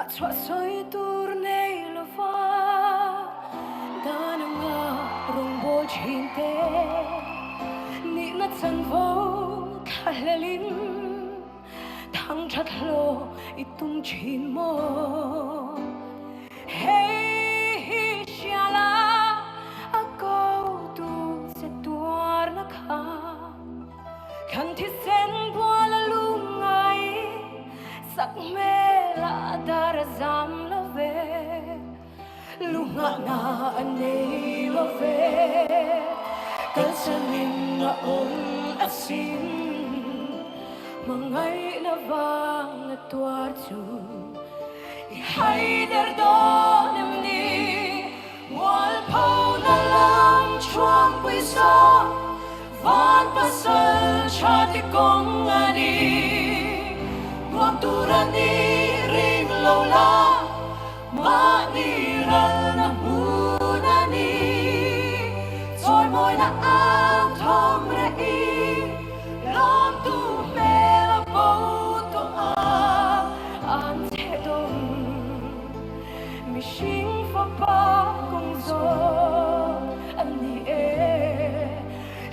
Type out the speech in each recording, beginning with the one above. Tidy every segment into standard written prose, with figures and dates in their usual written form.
ngã xoa soi tur nei lova đàn ngã rong bol chín te nị nát chân vô thà lelin thang chặt lo itung chín mo hey shala a câu tu se tuar na kha khăn thi sen bua la lung ai sắc mê la dar zam la ve lunga na anei la ve kan sanin na on asin mangai na vang na tuar chu I hai der don em ni wal pau na lam chuang pui so van pasal chati kong ani ngom turani ring lo la ma ni ran na munani soi moi na ang thom re I lom tu me la po to an the dom mi sing fa pa kong zo an ni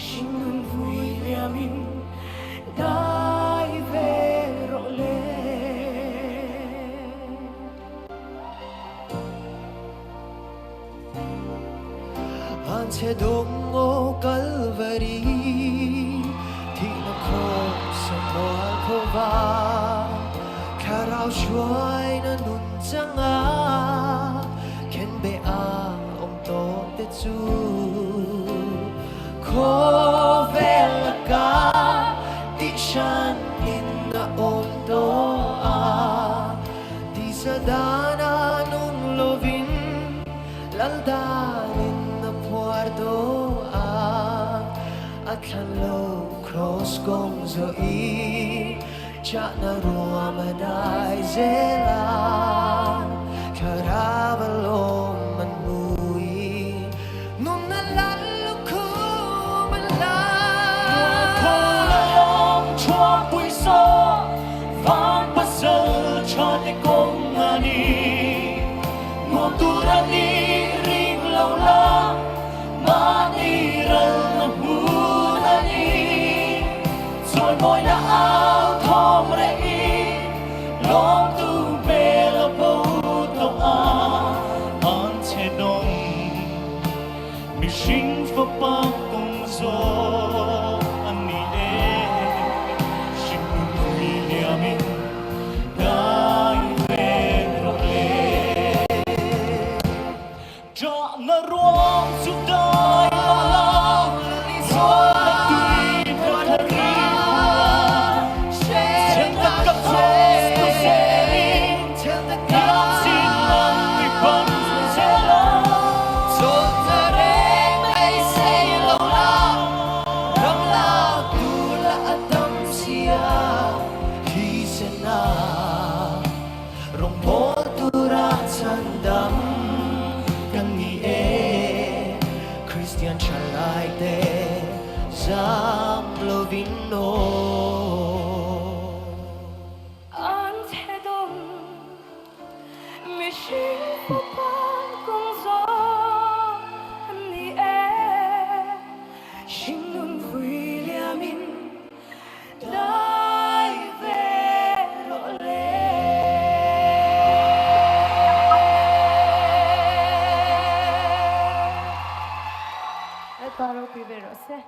sing nun vui liamin dai ve ro le an the dom o Calvary thi na khom sa moal khova Rawh shuai na nun changa ken be a om to te chu ko vel ka ti shan in na om to a ti sa dana nung lovin laldanin na puerto a at lo cross kong zo I cha na rua madai zela karavalo man mui nun na lalu ku mala Kola yom chua pui so van pasal chati kong ani ngom turani ring lo la ma ni ran na munani soi moi na ao thom re I lom tu be la po to an che dong mi sing fa pa kong zo an ni sing nun vui liamin dai ve ro le cha na ruang su dai la la li so la tui na ri chen ta ka thos ko se chen ta ka sin lan mi pan se la so tare mai say lo la ram la tu la atam sia hi se na rong mo tu ra chan dam kan ni Christian chalai te zam lovino an the dom mi sing fa pa kong zo an ni sing nun vui liamin dai ve ro le e paro pi vero se